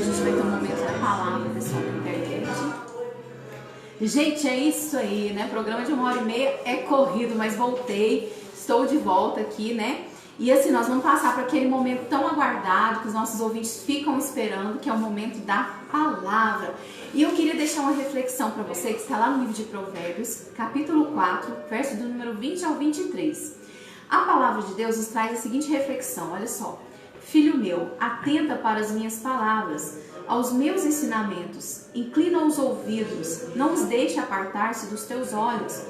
a gente vai ter um momento da palavra, pessoal, na internet. Gente, é isso aí, né? Programa de 1h30 é corrido, mas voltei, estou de volta aqui, né? E assim, nós vamos passar por aquele momento tão aguardado que os nossos ouvintes ficam esperando, que é o momento da palavra. E eu queria deixar uma reflexão para você que está lá no livro de Provérbios, capítulo 4, verso do número 20 ao 23. A palavra de Deus nos traz a seguinte reflexão, olha só. Filho meu, atenta para as minhas palavras, aos meus ensinamentos, inclina os ouvidos, não os deixe apartar-se dos teus olhos,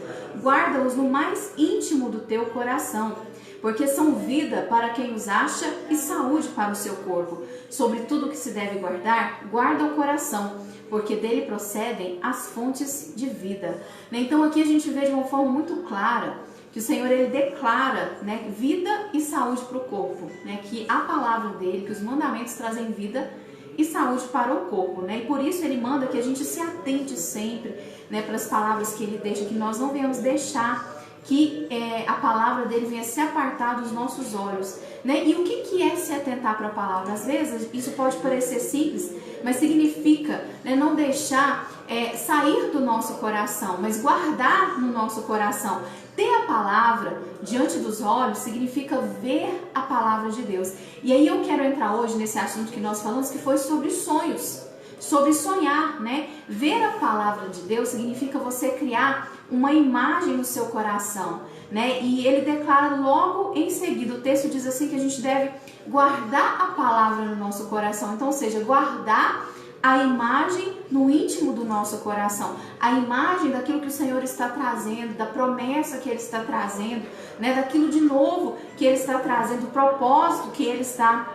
guarda-os no mais íntimo do teu coração, porque são vida para quem os acha e saúde para o seu corpo. Sobre tudo que se deve guardar, guarda o coração, porque dele procedem as fontes de vida. Então aqui a gente vê de uma forma muito clara que o Senhor ele declara, né, vida e saúde para o corpo, né, que a palavra dele, que os mandamentos trazem vida e saúde para o corpo, né, e por isso ele manda que a gente se atente sempre, né, para as palavras que ele deixa, que nós não venhamos deixar que a palavra dele venha se apartar dos nossos olhos, né? E o que é se atentar para a palavra? Às vezes isso pode parecer simples, mas significa, né, não deixar sair do nosso coração, mas guardar no nosso coração. Ter a palavra diante dos olhos significa ver a palavra de Deus. E aí eu quero entrar hoje nesse assunto que nós falamos, que foi sobre sonhos, sobre sonhar, né? Ver a palavra de Deus significa você criar uma imagem no seu coração, né? E ele declara logo em seguida, o texto diz assim que a gente deve guardar a palavra no nosso coração. Então, ou seja, guardar a imagem no íntimo do nosso coração, a imagem daquilo que o Senhor está trazendo, da promessa que Ele está trazendo, né? Daquilo de novo que Ele está trazendo, do propósito que Ele está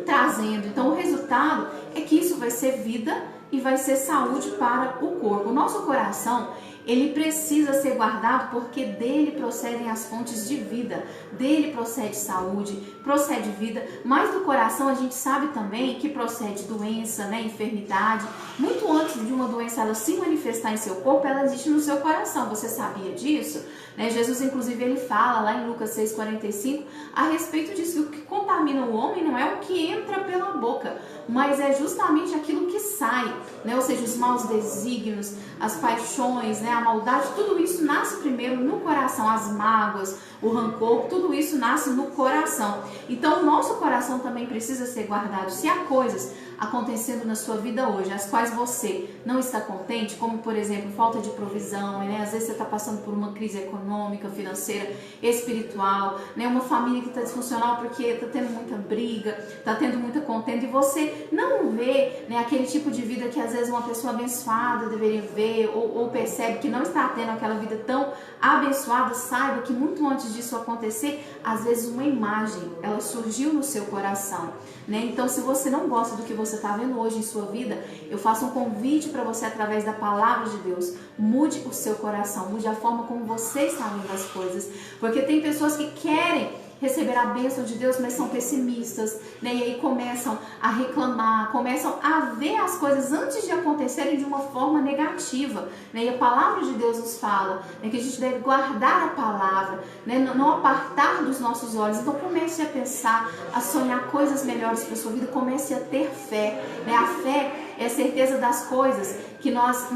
trazendo. Então o resultado é que isso vai ser vida e vai ser saúde para o corpo. O nosso coração, ele precisa ser guardado porque dele procedem as fontes de vida, dele procede saúde, procede vida, mas do coração a gente sabe também que procede doença, né, enfermidade. Muito antes de uma doença ela se manifestar em seu corpo, ela existe no seu coração. Você sabia disso? Né? Jesus, inclusive, ele fala lá em Lucas 6,45 a respeito disso, que o que contamina o homem não é o que entra pela boca, mas é justamente aquilo que sai, né? Ou seja, os maus desígnios, as paixões, né? A maldade, tudo isso nasce primeiro no coração, as mágoas, o rancor, tudo isso nasce no coração. Então o nosso coração também precisa ser guardado. Se há coisas acontecendo na sua vida hoje, as quais você não está contente, como por exemplo, falta de provisão, né? Às vezes você está passando por uma crise econômica, financeira, espiritual, né? Uma família que está disfuncional porque está tendo muita briga, está tendo muita contenda, e você não vê, né, aquele tipo de vida que às vezes uma pessoa abençoada deveria ver, ou percebe que não está tendo aquela vida tão abençoada. Saiba que muito antes disso acontecer, às vezes uma imagem, ela surgiu no seu coração, né? Então se você não gosta do que você está vendo hoje em sua vida, eu faço um convite para você através da palavra de Deus. Mude o seu coração, mude a forma como você está vendo as coisas, porque tem pessoas que querem receber a bênção de Deus, mas são pessimistas, né? E aí começam a reclamar, começam a ver as coisas antes de acontecerem de uma forma negativa, né? E a palavra de Deus nos fala, né, que a gente deve guardar a palavra, né? Não apartar dos nossos olhos. Então comece a pensar, a sonhar coisas melhores para a sua vida, comece a ter fé, né? A fé é a certeza das coisas que nós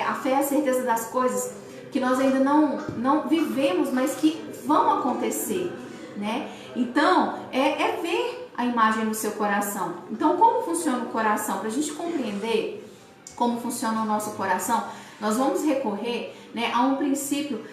a fé é a certeza das coisas que nós ainda não vivemos, mas que vão acontecer, né? Então, é ver a imagem no seu coração. Então, como funciona o coração? Para a gente compreender como funciona o nosso coração, nós vamos recorrer, né, a um princípio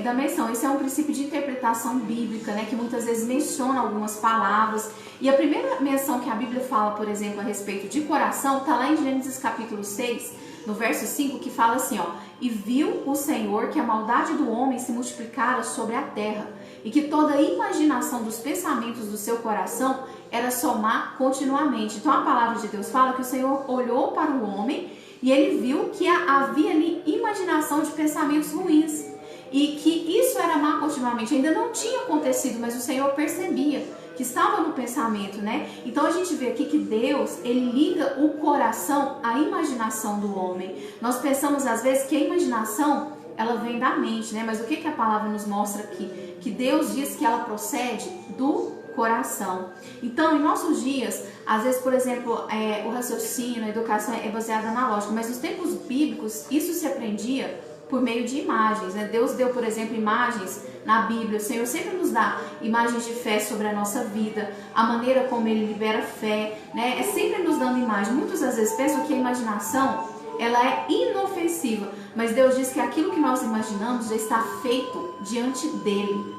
da menção. Esse é um princípio de interpretação bíblica, né, que muitas vezes menciona algumas palavras. E a primeira menção que a Bíblia fala, por exemplo, a respeito de coração, está lá em Gênesis capítulo 6, no verso 5, que fala assim, ó: e viu o Senhor que a maldade do homem se multiplicara sobre a terra, e que toda a imaginação dos pensamentos do seu coração era somar continuamente. Então a palavra de Deus fala que o Senhor olhou para o homem e ele viu que havia ali imaginação de pensamentos ruins, e que isso era má continuamente. Ainda não tinha acontecido, mas o Senhor percebia que estava no pensamento, né? Então a gente vê aqui que Deus, ele liga o coração à imaginação do homem. Nós pensamos às vezes que a imaginação ela vem da mente, né? Mas o que a palavra nos mostra aqui? Que Deus diz que ela procede do coração. Então, em nossos dias, às vezes, por exemplo, o raciocínio, a educação é baseada na lógica, mas nos tempos bíblicos, isso se aprendia por meio de imagens, né? Deus deu, por exemplo, imagens na Bíblia. O Senhor sempre nos dá imagens de fé sobre a nossa vida, a maneira como Ele libera fé, né? É sempre nos dando imagem. Muitas às vezes pensam que a imaginação, ela é inofensiva, mas Deus diz que aquilo que nós imaginamos já está feito diante dEle.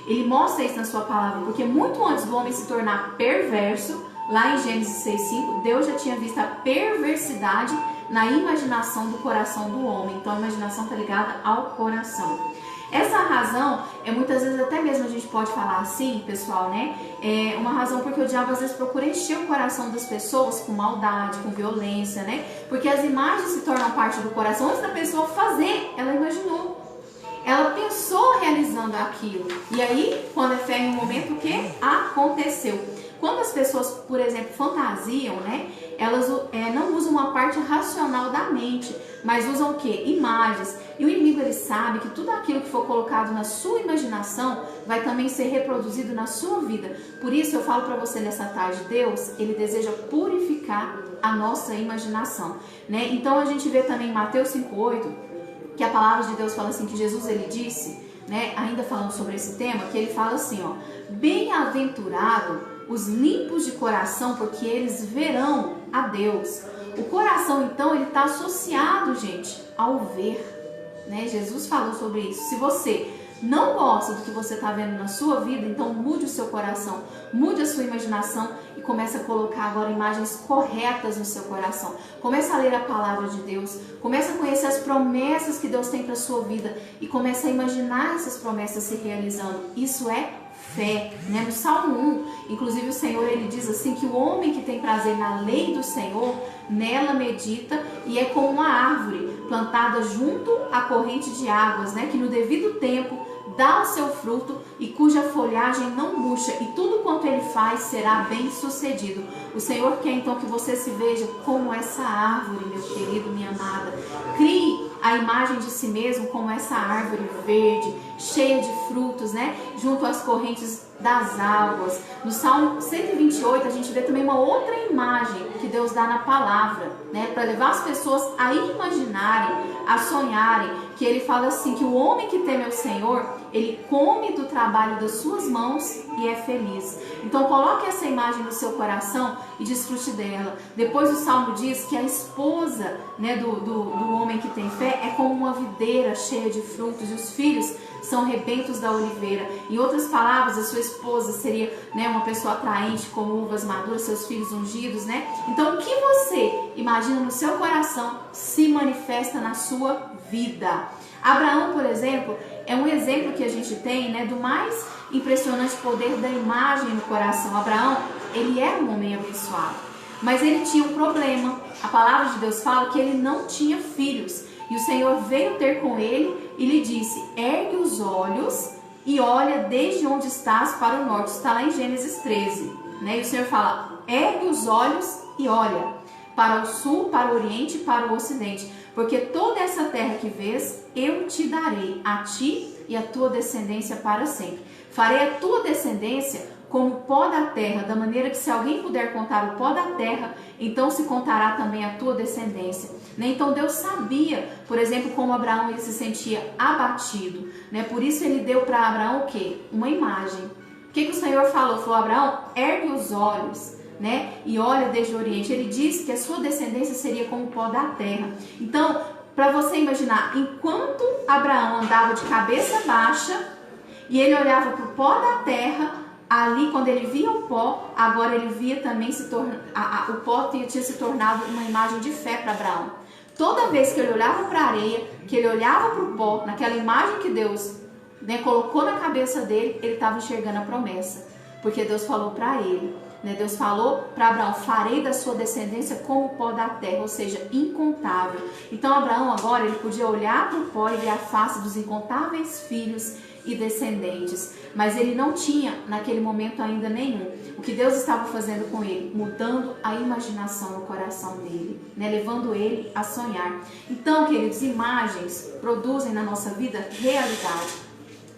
Ele mostra isso na sua palavra, porque muito antes do homem se tornar perverso, lá em Gênesis 6:5, Deus já tinha visto a perversidade na imaginação do coração do homem. Então a imaginação está ligada ao coração. Essa razão, muitas vezes até mesmo a gente pode falar assim, pessoal, né? É uma razão porque o diabo às vezes procura encher o coração das pessoas com maldade, com violência, né? Porque as imagens se tornam parte do coração. Antes da pessoa fazer, ela imaginou. Ela pensou realizando aquilo. E aí, quando é fé em um momento, o que aconteceu? Quando as pessoas, por exemplo, fantasiam, né? Elas não usam uma parte racional da mente, mas usam o quê? Imagens. E o inimigo, ele sabe que tudo aquilo que for colocado na sua imaginação vai também ser reproduzido na sua vida. Por isso eu falo para você nessa tarde, Deus, ele deseja purificar a nossa imaginação, né? Então a gente vê também em Mateus 5:8, que a palavra de Deus fala assim, que Jesus, ele disse, né, ainda falando sobre esse tema, que ele fala assim, ó: bem-aventurado os limpos de coração, porque eles verão a Deus. O coração, então, ele está associado, gente, ao ver, né? Jesus falou sobre isso. Se você não gosta do que você está vendo na sua vida, então mude o seu coração, mude a sua imaginação e comece a colocar agora imagens corretas no seu coração. Comece a ler a palavra de Deus, comece a conhecer as promessas que Deus tem para a sua vida e comece a imaginar essas promessas se realizando. Isso é fé, né? No Salmo 1, inclusive o Senhor, ele diz assim, que o homem que tem prazer na lei do Senhor, nela medita e é como uma árvore plantada junto à corrente de águas, né? Que no devido tempo dá o seu fruto e cuja folhagem não murcha, e tudo quanto ele faz será bem sucedido. O Senhor quer então que você se veja como essa árvore, meu querido, minha amada. Crie a imagem de si mesmo como essa árvore verde, cheia de frutos, né? Junto às correntes das águas. No Salmo 128 a gente vê também uma outra imagem que Deus dá na palavra, né? Para levar as pessoas a imaginarem, a sonharem, que ele fala assim, que o homem que teme ao Senhor, ele come do trabalho das suas mãos e é feliz. Então coloque essa imagem no seu coração e desfrute dela. Depois o Salmo diz que a esposa, né, do homem que tem fé é como uma videira cheia de frutos, e os filhos são rebentos da oliveira. Em outras palavras, a sua esposa seria, né, uma pessoa atraente como uvas maduras, seus filhos ungidos, né? Então o que você imagina no seu coração se manifesta na sua vida. Abraão, por exemplo, é um exemplo que a gente tem, né, do mais impressionante poder da imagem no coração. Abraão, ele era um homem abençoado, mas ele tinha um problema. A palavra de Deus fala que ele não tinha filhos, e o Senhor veio ter com ele e lhe disse: ergue os olhos e olha desde onde estás para o norte. Está lá em Gênesis 13, né? E o Senhor fala: ergue os olhos e olha para o sul, para o oriente e para o ocidente, porque toda essa terra que vês, eu te darei a ti e a tua descendência para sempre. Farei a tua descendência como o pó da terra, da maneira que se alguém puder contar o pó da terra, então se contará também a tua descendência. Né? Então Deus sabia, por exemplo, como Abraão ele se sentia abatido. Né? Por isso ele deu para Abraão o quê? Uma imagem. O que o Senhor falou? Falou: Abraão, ergue os olhos, né? E olha desde o oriente. Ele disse que a sua descendência seria como o pó da terra. Então, para você imaginar, enquanto Abraão andava de cabeça baixa e ele olhava para o pó da terra, ali, quando ele via o pó, agora ele via também o pó tinha se tornado uma imagem de fé para Abraão. Toda vez que ele olhava para a areia, que ele olhava para o pó, naquela imagem que Deus, né, colocou na cabeça dele, ele estava enxergando a promessa, porque Deus falou para ele, né? Deus falou para Abraão: farei da sua descendência como o pó da terra, ou seja, incontável. Então Abraão agora ele podia olhar para o pó e ver a face dos incontáveis filhos e descendentes. Mas ele não tinha naquele momento ainda nenhum. O que Deus estava fazendo com ele? Mudando a imaginação no coração dele, né? Levando ele a sonhar. Então, queridos, imagens produzem na nossa vida realidade.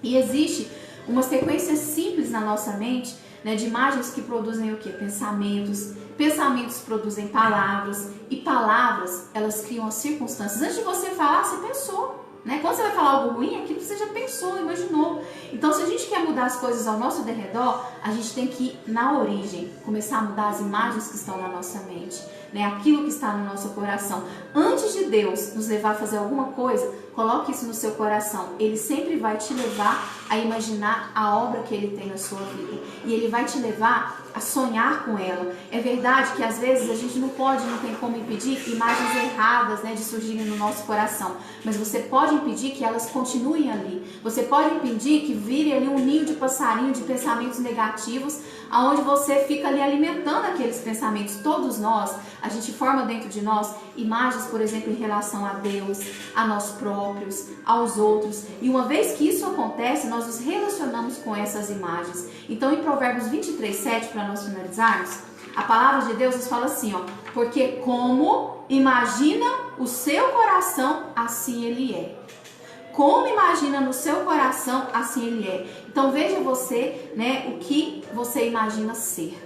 E existe uma sequência simples na nossa mente, né, de imagens que produzem o quê? Pensamentos. Pensamentos produzem palavras. E palavras, elas criam as circunstâncias. Antes de você falar, você pensou. Né? Quando você vai falar algo ruim, aquilo você já pensou, imaginou. Então, se a gente quer mudar as coisas ao nosso derredor, a gente tem que ir na origem, começar a mudar as imagens que estão na nossa mente, né? Aquilo que está no nosso coração. Antes de Deus nos levar a fazer alguma coisa, coloque isso no seu coração. Ele sempre vai te levar a imaginar a obra que Ele tem na sua vida. E Ele vai te levar a sonhar com ela. É verdade que às vezes a gente não tem como impedir imagens erradas, né, de surgirem no nosso coração. Mas você pode impedir que elas continuem ali. Você pode impedir que vire ali um ninho de passarinho de pensamentos negativos, aonde você fica ali alimentando aqueles pensamentos. Todos nós, a gente forma dentro de nós imagens, por exemplo, em relação a Deus, a nós próprios, aos outros. E uma vez que isso acontece, nós nos relacionamos com essas imagens. Então, em Provérbios 23:7, para nós finalizarmos, a palavra de Deus nos fala assim, ó: porque como imagina o seu coração, assim ele é. Como imagina no seu coração, assim ele é. Então veja você, né, o que você imagina ser.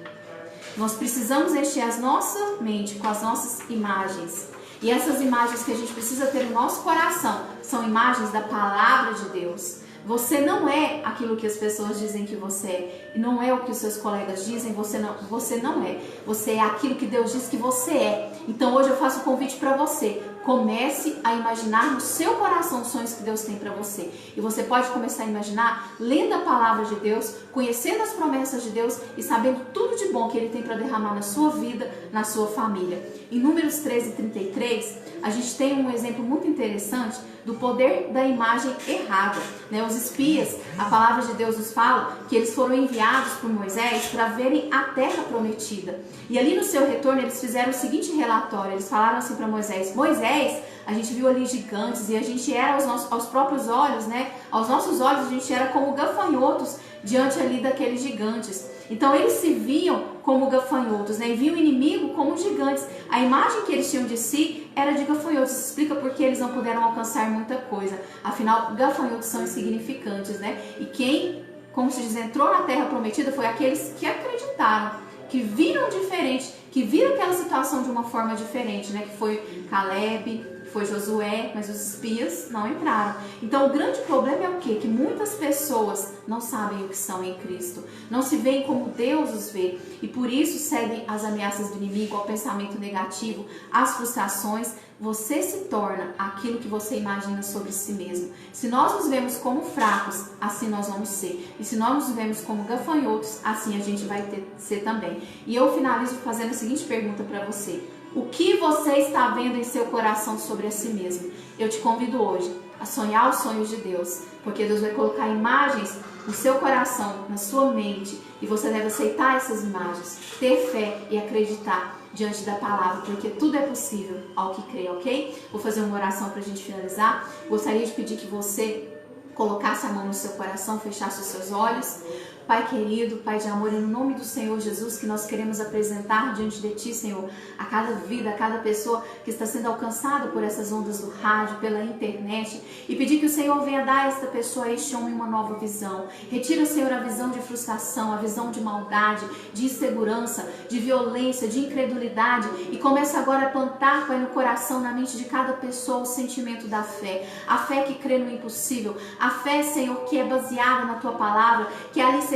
Nós precisamos encher a nossa mente com as nossas imagens. E essas imagens que a gente precisa ter no nosso coração são imagens da palavra de Deus. Você não é aquilo que as pessoas dizem que você é. E não é o que os seus colegas dizem, você não é. Você é aquilo que Deus diz que você é. Então hoje eu faço um convite para você. Comece a imaginar no seu coração os sonhos que Deus tem para você. E você pode começar a imaginar lendo a palavra de Deus, conhecendo as promessas de Deus e sabendo tudo de bom que Ele tem para derramar na sua vida, na sua família. Em Números 13:33, a gente tem um exemplo muito interessante do poder da imagem errada, né? Os espias, a palavra de Deus nos fala que eles foram enviados por Moisés para verem a terra prometida. E ali no seu retorno eles fizeram o seguinte relatório, eles falaram assim para Moisés: Moisés, a gente viu ali gigantes e a gente era aos próprios olhos, né? Aos nossos olhos a gente era como gafanhotos diante ali daqueles gigantes. Então eles se viam como gafanhotos, né? E viam o inimigo como gigantes. A imagem que eles tinham de si era de gafanhotos. Isso explica porque eles não puderam alcançar muita coisa. Afinal, gafanhotos são insignificantes, né? E quem, como se diz, entrou na terra prometida foi aqueles que acreditaram, que viram diferente, que viram aquela situação de uma forma diferente, né? Que foi Caleb, foi Josué, mas os espias não entraram. Então o grande problema é o quê? Que muitas pessoas não sabem o que são em Cristo, não se veem como Deus os vê e por isso cedem às ameaças do inimigo, ao pensamento negativo, às frustrações. Você se torna aquilo que você imagina sobre si mesmo. Se nós nos vemos como fracos, assim nós vamos ser. E se nós nos vemos como gafanhotos, assim a gente vai ser também. E eu finalizo fazendo a seguinte pergunta para você: o que você está vendo em seu coração sobre a si mesmo? Eu te convido hoje a sonhar os sonhos de Deus, porque Deus vai colocar imagens no seu coração, na sua mente, e você deve aceitar essas imagens, ter fé e acreditar diante da palavra, porque tudo é possível ao que crê, ok? Vou fazer uma oração para a gente finalizar. Gostaria de pedir que você colocasse a mão no seu coração, fechasse os seus olhos. Pai querido, Pai de amor, em nome do Senhor Jesus, que nós queremos apresentar diante de Ti, Senhor, a cada vida, a cada pessoa que está sendo alcançada por essas ondas do rádio, pela internet, e pedir que o Senhor venha dar a esta pessoa, a este homem, uma nova visão. Retira, Senhor, a visão de frustração, a visão de maldade, de insegurança, de violência, de incredulidade, e começa agora a plantar, Pai, no coração, na mente de cada pessoa, o sentimento da fé, a fé que crê no impossível, a fé, Senhor, que é baseada na Tua palavra, que é alicerçada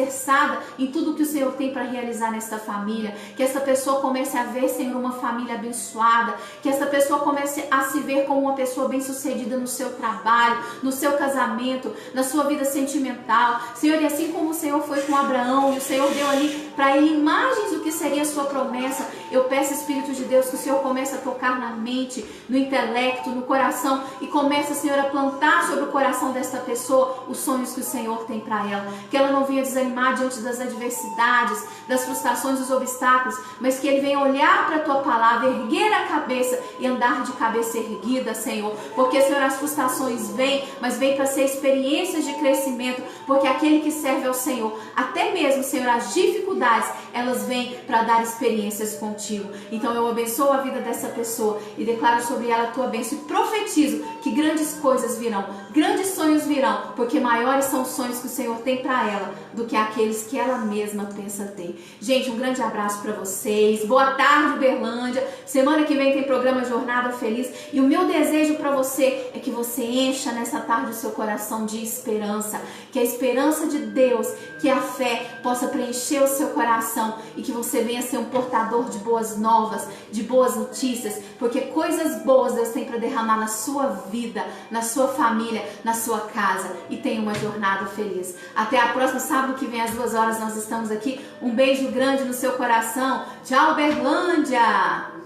em tudo que o Senhor tem para realizar nesta família, que essa pessoa comece a ver, Senhor, uma família abençoada, que essa pessoa comece a se ver como uma pessoa bem-sucedida no seu trabalho, no seu casamento, na sua vida sentimental, Senhor, e assim como o Senhor foi com Abraão, e o Senhor deu ali para ele imagens do que seria a sua promessa, eu peço, Espírito de Deus, que o Senhor comece a tocar na mente, no intelecto, no coração, e comece, Senhor, a plantar sobre o coração desta pessoa os sonhos que o Senhor tem para ela, que ela não venha desanimar desanimar diante das adversidades, das frustrações, dos obstáculos, mas que ele venha olhar para a tua palavra, erguer a cabeça e andar de cabeça erguida, Senhor. Porque, Senhor, as frustrações vêm, mas vêm para ser experiências de crescimento, porque aquele que serve ao Senhor, até mesmo, Senhor, as dificuldades, elas vêm para dar experiências contigo. Então eu abençoo a vida dessa pessoa e declaro sobre ela a tua bênção e profetizo que grandes coisas virão, grandes sonhos virão, porque maiores são os sonhos que o Senhor tem para ela do que aqueles que ela mesma pensa ter. Gente, um grande abraço para vocês. Boa tarde, Uberlândia. Semana que vem tem programa Jornada Feliz e o meu desejo para você é que você encha nessa tarde o seu coração de esperança, que a esperança de Deus, que a fé possa preencher o seu coração e que você venha ser um portador de boas novas, de boas notícias, porque coisas boas Deus tem para derramar na sua vida, na sua família, na sua casa, e tenha uma jornada feliz. Até a próxima, sábado que vem às 2 horas nós estamos aqui. Um beijo grande no seu coração. Tchau, Uberlândia!